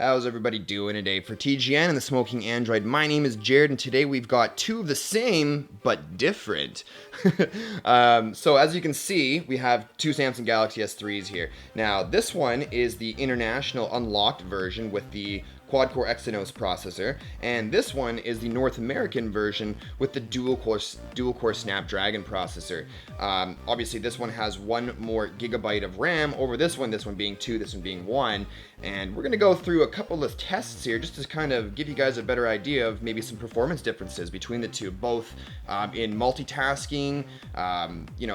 How's everybody doing today? For TGN and the Smoking Android, my name is Jared, and today we've got two of the same, but different. So as you can see, we have two Samsung Galaxy S3s here. Now, this one is the international unlocked version with the quad-core Exynos processor, and this one is the North American version with the dual-core Snapdragon processor. Obviously, this one has one more gigabyte of RAM over this one being 2, this one being 1, and we're going to go through a couple of tests here just to kind of give you guys a better idea of maybe some performance differences between the two, both in multitasking,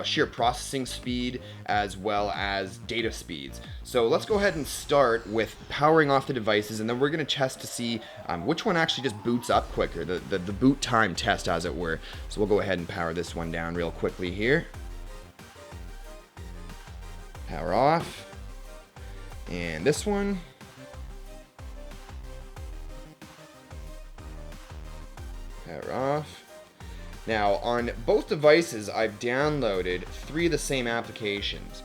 sheer processing speed, as well as data speeds. So let's go ahead and start with powering off the devices, and then we're going to test to see which one actually just boots up quicker, the boot time test, as it were. So we'll go ahead and power this one down real quickly here. Power off. And this one. Power off. Now, on both devices, I've downloaded 3 of the same applications.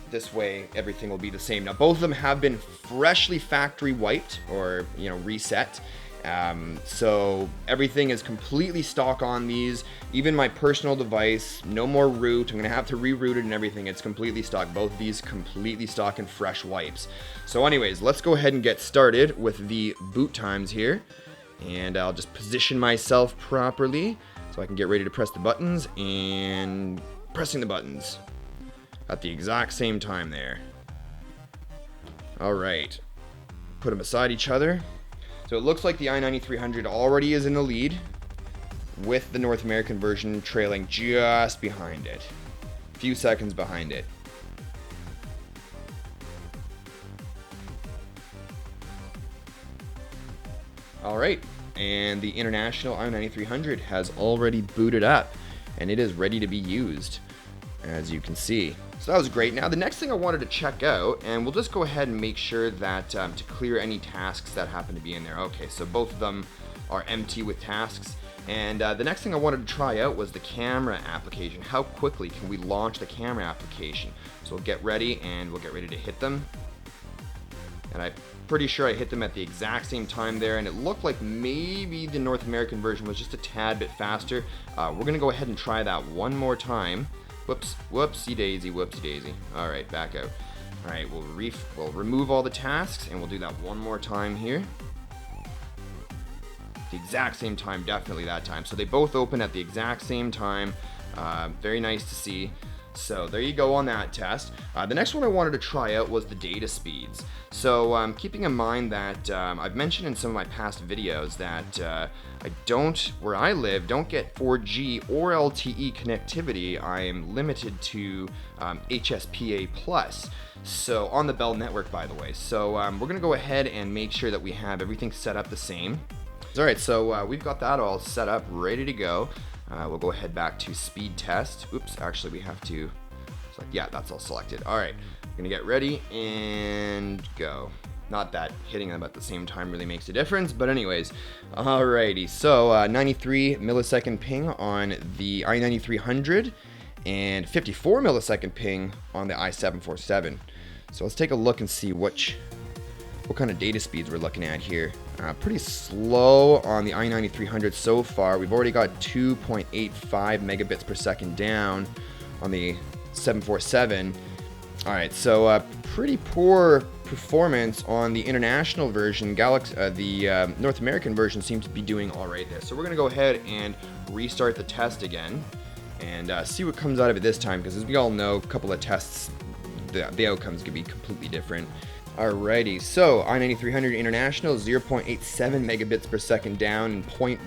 This way, everything will be the same. Now, both of them have been freshly factory wiped or, reset. So everything is completely stock on these. Even my personal device, no more root. I'm going to have to reroute it and everything. It's completely stock. Both of these completely stock and fresh wipes. So anyways, let's go ahead and get started with the boot times here. And I'll just position myself properly so I can get ready to press the buttons, and pressing the buttons at the exact same time there. All right, put them beside each other. So it looks like the i9300 already is in the lead, with the North American version trailing just behind it, a few seconds behind it. All right, and the international i9300 has already booted up, and it is ready to be used, as you can see. So that was great. Now the next thing I wanted to check out, and we'll just go ahead and make sure that to clear any tasks that happen to be in there. Okay, so both of them are empty with tasks. And the next thing I wanted to try out was the camera application. How quickly can we launch the camera application? So we'll get ready, and we'll get ready to hit them. And I'm pretty sure I hit them at the exact same time there, and it looked like maybe the North American version was just a tad bit faster. We're going to go ahead and try that one more time. Whoops, whoopsie daisy, whoopsie daisy. All right, back out. All right, we'll remove all the tasks, and we'll do that one more time here. The exact same time, definitely that time. So they both open at the exact same time. Very nice to see. So there you go on that test. The next one I wanted to try out was the data speeds. So keeping in mind that I've mentioned in some of my past videos that where I live, don't get 4G or LTE connectivity. I am limited to HSPA+. So on the Bell network, by the way. So we're going to go ahead and make sure that we have everything set up the same. All right, so we've got that all set up, ready to go. We'll go ahead back to speed test. Oops, actually we have to select, yeah, that's all selected. All right, we're gonna get ready and go. Not that hitting them at the same time really makes a difference, but anyways. Alrighty, so 93 millisecond ping on the i9300 and 54 millisecond ping on the i747. So let's take a look and see what kind of data speeds we're looking at here. Pretty slow on the i9300 so far. We've already got 2.85 megabits per second down on the 747. All right, so pretty poor performance on the international version. The North American version seems to be doing all right there. So we're gonna go ahead and restart the test again and see what comes out of it this time, because as we all know, a couple of tests, the outcomes could be completely different. Alrighty, so i9300 international 0.87 megabits per second down and 0.10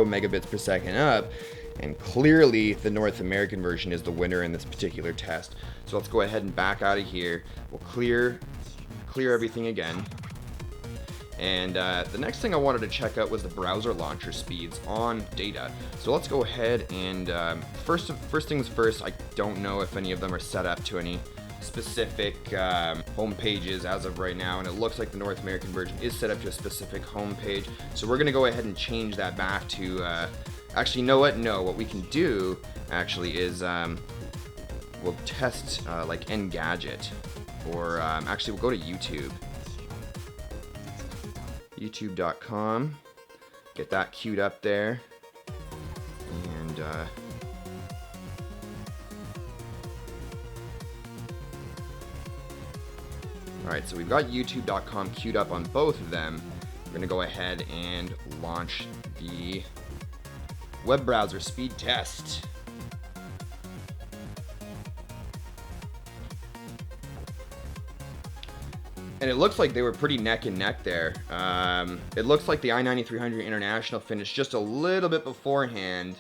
megabits per second up, and clearly the North American version is the winner in this particular test. So let's go ahead and back out of here. We'll clear everything again. And the next thing I wanted to check out was the browser launcher speeds on data. So let's go ahead and first things first, I don't know if any of them are set up to any specific home pages as of right now, and it looks like the North American version is set up to a specific home page. So we're gonna go ahead and change that back to actually, you know what? No, what we can do actually is we'll test like Engadget, or actually we'll go to YouTube. YouTube.com. Get that queued up there. And alright, so we've got YouTube.com queued up on both of them. We're going to go ahead and launch the web browser speed test. And it looks like they were pretty neck and neck there. It looks like the i9300 International finished just a little bit beforehand,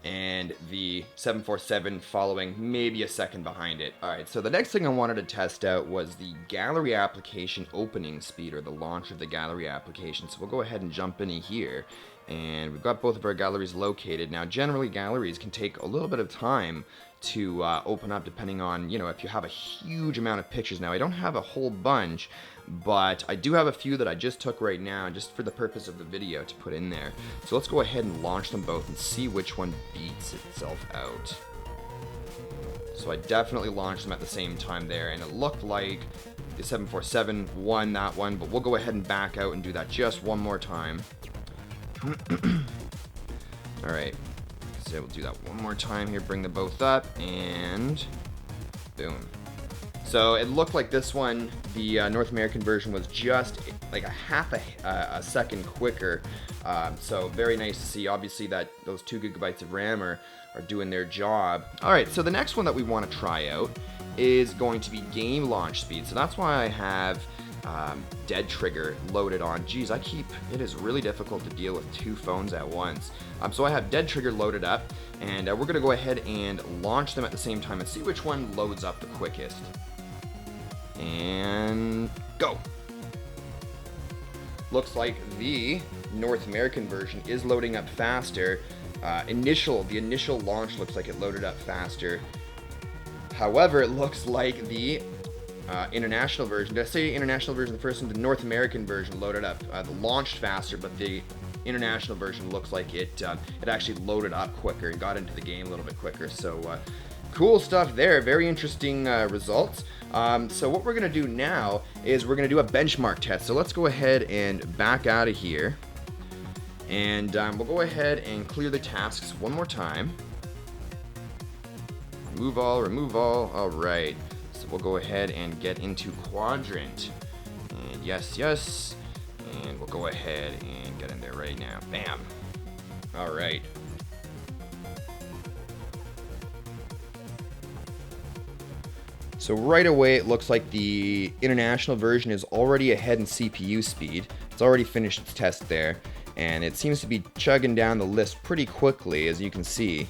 and the 747 following maybe a second behind it. Alright, so the next thing I wanted to test out was the gallery application opening speed, or the launch of the gallery application. So we'll go ahead and jump in here, and we've got both of our galleries located. Now generally galleries can take a little bit of time to open up, depending on, you know, if you have a huge amount of pictures. Now I don't have a whole bunch, but I do have a few that I just took right now just for the purpose of the video to put in there. So let's go ahead and launch them both and see which one beats itself out. So I definitely launched them at the same time there, and it looked like the 747 won that one, but we'll go ahead and back out and do that just one more time. Alright, so we'll do that one more time here, bring them both up, and boom. So it looked like this one, the North American version, was just like a half a second quicker. So very nice to see, obviously, that those 2 gigabytes of RAM are doing their job. Alright, so the next one that we want to try out is going to be game launch speed. So that's why I have Dead Trigger loaded on. Geez, it is really difficult to deal with 2 phones at once. So I have Dead Trigger loaded up, and we're going to go ahead and launch them at the same time and see which one loads up the quickest. And go! Looks like the North American version is loading up faster. The initial launch looks like it loaded up faster. However, it looks like the international version, did I say international version the first one? The North American version loaded up, launched faster, but the international version looks like it actually loaded up quicker and got into the game a little bit quicker. So cool stuff there, very interesting results. So what we're going to do now is we're going to do a benchmark test. So let's go ahead and back out of here, and we'll go ahead and clear the tasks one more time. Remove all, alright. So we'll go ahead and get into Quadrant, and yes, and we'll go ahead and get in there right now. Bam. Alright. So right away it looks like the international version is already ahead in CPU speed. It's already finished its test there, and it seems to be chugging down the list pretty quickly, as you can see.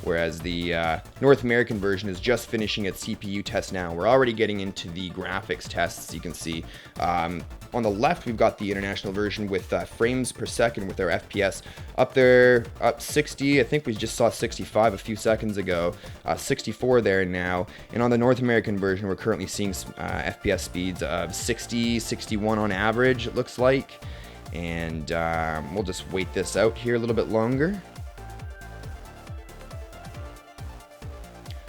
Whereas the North American version is just finishing its CPU test now. We're already getting into the graphics tests, you can see. On the left, we've got the international version with frames per second with our FPS up there, up 60. I think we just saw 65 a few seconds ago. 64 there now. And on the North American version, we're currently seeing FPS speeds of 60, 61 on average, it looks like. And we'll just wait this out here a little bit longer.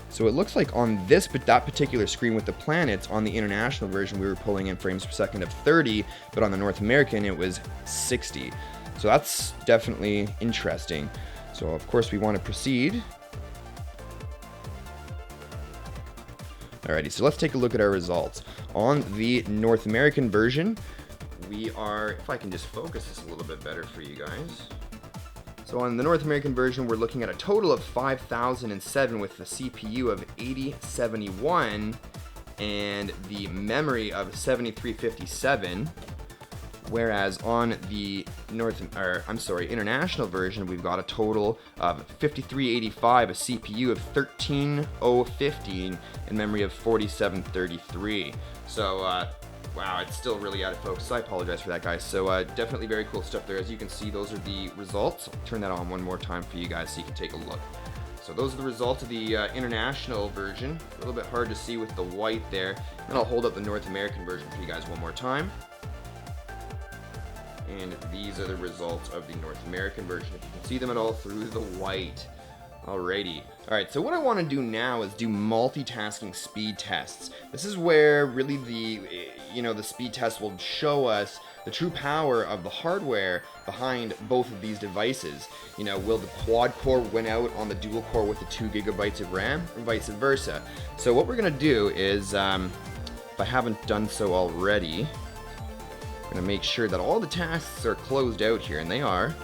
So it looks like on that particular screen with the planets, on the international version, we were pulling in frames per second of 30, but on the North American, it was 60. So that's definitely interesting. So of course we want to proceed. Alrighty, so let's take a look at our results. On the North American version, we are, if I can just focus this a little bit better for you guys. So on the North American version, we're looking at a total of 5,007 with the CPU of 8071 and the memory of 7357. Whereas on the international version, we've got a total of 5385, a CPU of 13015, and memory of 4733. So wow, it's still really out of focus. I apologize for that, guys. So definitely very cool stuff there. As you can see, those are the results. I'll turn that on one more time for you guys so you can take a look. So those are the results of the international version. A little bit hard to see with the white there. And I'll hold up the North American version for you guys one more time. And these are the results of the North American version, if you can see them at all through the white. Alrighty. Alright, so what I want to do now is do multitasking speed tests. This is where really the speed test will show us the true power of the hardware behind both of these devices. You know, will the quad core win out on the dual core with the 2 gigabytes of RAM, or vice versa? So what we're gonna do is, if I haven't done so already, I'm gonna make sure that all the tasks are closed out here, and they are.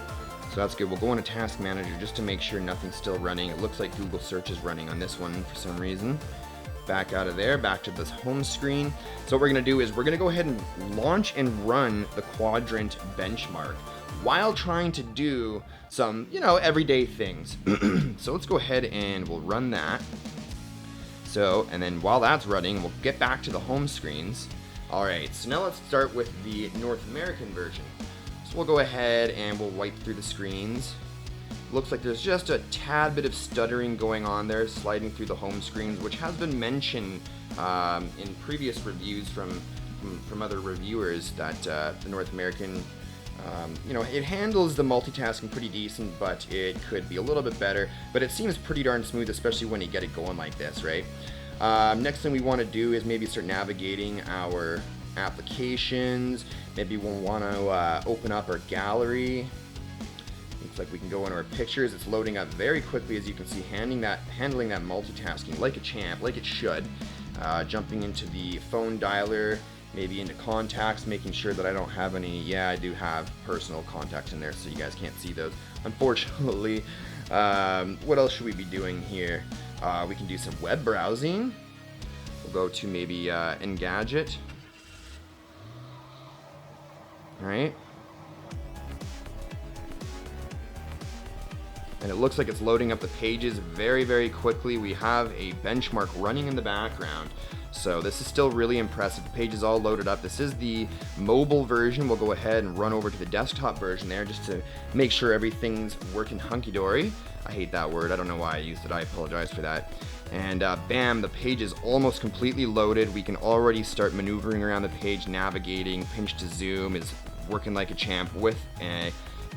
So that's good. We'll go into Task Manager just to make sure nothing's still running. It looks like Google Search is running on this one for some reason. Back out of there, back to this home screen. So what we're going to do is we're going to go ahead and launch and run the Quadrant benchmark while trying to do some, you know, everyday things. So let's go ahead and we'll run that. So, and then while that's running, we'll get back to the home screens. All right, so now let's start with the North American version. So we'll go ahead and we'll wipe through the screens. Looks like there's just a tad bit of stuttering going on there, sliding through the home screens, which has been mentioned in previous reviews from other reviewers that the North American, you know, it handles the multitasking pretty decent, but it could be a little bit better. But it seems pretty darn smooth, especially when you get it going like this, right? Next thing we want to do is maybe start navigating our applications. Maybe we'll want to open up our gallery. Looks like we can go into our pictures. It's loading up very quickly, as you can see, handling that multitasking like a champ, like it should. Jumping into the phone dialer, maybe into contacts, making sure that I don't have any. Yeah, I do have personal contacts in there, so you guys can't see those, unfortunately. What else should we be doing here? We can do some web browsing. We'll go to maybe Engadget. All right. And it looks like it's loading up the pages very, very quickly. We have a benchmark running in the background. So this is still really impressive. The page is all loaded up. This is the mobile version. We'll go ahead and run over to the desktop version there just to make sure everything's working hunky-dory. I hate that word. I don't know why I used it. I apologize for that. And bam, the page is almost completely loaded. We can already start maneuvering around the page, navigating. Pinch to zoom is working like a champ with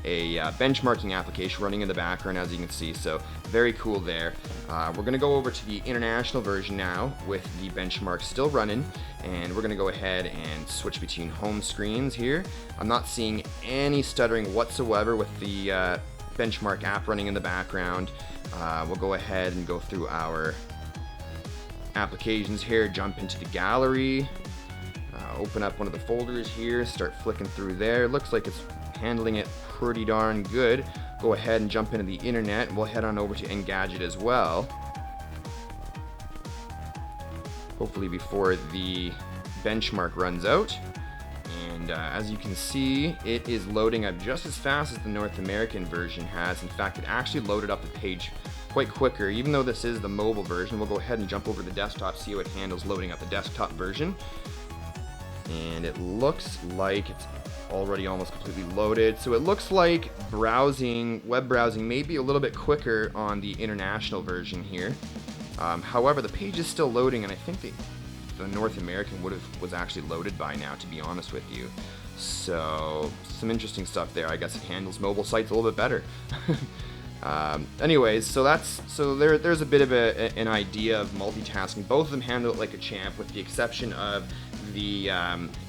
a benchmarking application running in the background, as you can see. So very cool there. We're going to go over to the international version now with the benchmark still running, and we're going to go ahead and switch between home screens here. I'm not seeing any stuttering whatsoever with the benchmark app running in the background. We'll go ahead and go through our applications here, jump into the gallery, open up one of the folders here, start flicking through there. Looks like it's handling it pretty darn good. Go ahead and jump into the internet. We'll head on over to Engadget as well. Hopefully before the benchmark runs out. And as you can see, it is loading up just as fast as the North American version has. In fact, it actually loaded up the page quite quicker. Even though this is the mobile version, we'll go ahead and jump over to the desktop, see how it handles loading up the desktop version. And it looks like it's already almost completely loaded. So it looks like web browsing may be a little bit quicker on the international version here. However, the page is still loading, and I think the North American was actually loaded by now, to be honest with you. So some interesting stuff there. I guess it handles mobile sites a little bit better. Anyways, so there's a bit of an idea of multitasking. Both of them handle it like a champ, with the exception of the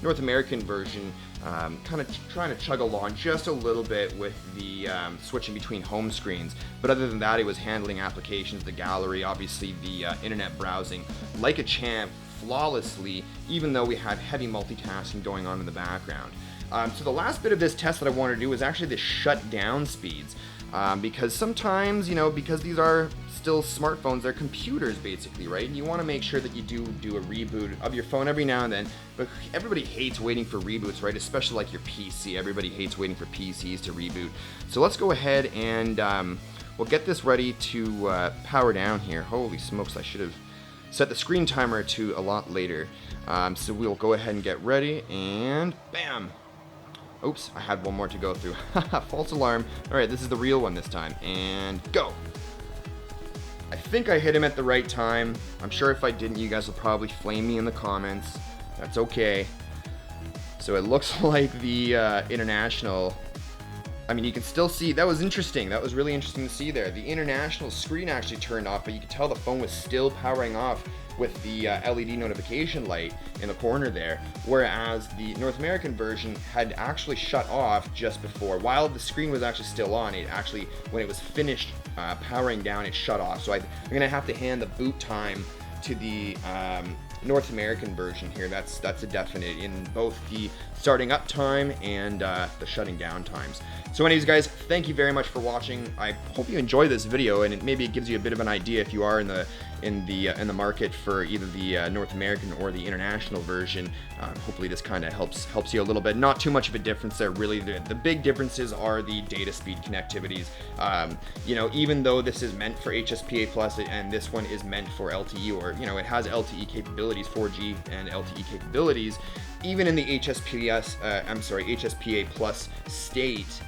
North American version kind of trying to chug along just a little bit with the switching between home screens. But other than that, it was handling applications, the gallery, obviously the internet browsing like a champ flawlessly, even though we had heavy multitasking going on in the background. So the last bit of this test that I wanted to do was actually the shutdown speeds. Because sometimes, you know, because these are still smartphones, they're computers basically, right? And you want to make sure that you do a reboot of your phone every now and then. But everybody hates waiting for reboots, right? Especially like your PC. Everybody hates waiting for PCs to reboot. So let's go ahead and we'll get this ready to power down here. Holy smokes, I should have set the screen timer to a lot later. So we'll go ahead and get ready, and bam! Oops, I had one more to go through. False alarm. Alright, this is the real one this time. And go! I think I hit him at the right time. I'm sure if I didn't, you guys will probably flame me in the comments. That's okay. So it looks like the international I mean, you can still see, that was interesting. That was really interesting to see there. The international screen actually turned off, but you could tell the phone was still powering off with the LED notification light in the corner there, whereas the North American version had actually shut off just before. While the screen was actually still on, it actually, when it was finished powering down, it shut off. So I'm gonna have to hand the boot time to the North American version here. That's a definite in both the starting up time and the shutting down times. So anyways, guys, thank you very much for watching. I hope you enjoy this video, and maybe it gives you a bit of an idea if you are in the market for either the North American or the international version. Hopefully this kind of helps you a little bit. Not too much of a difference there, really. The big differences are the data speed connectivities. You know, even though this is meant for HSPA plus and this one is meant for LTE, or you know, it has LTE capabilities, 4G and LTE capabilities, even in the HSPA plus state,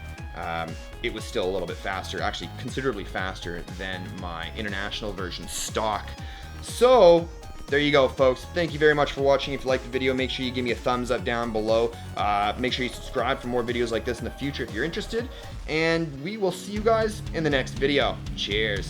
it was still a little bit faster, actually considerably faster than my international version stock. So there you go, folks. Thank you very much for watching. If you liked the video, make sure you give me a thumbs up down below. Make sure you subscribe for more videos like this in the future if you're interested, and we will see you guys in the next video. Cheers.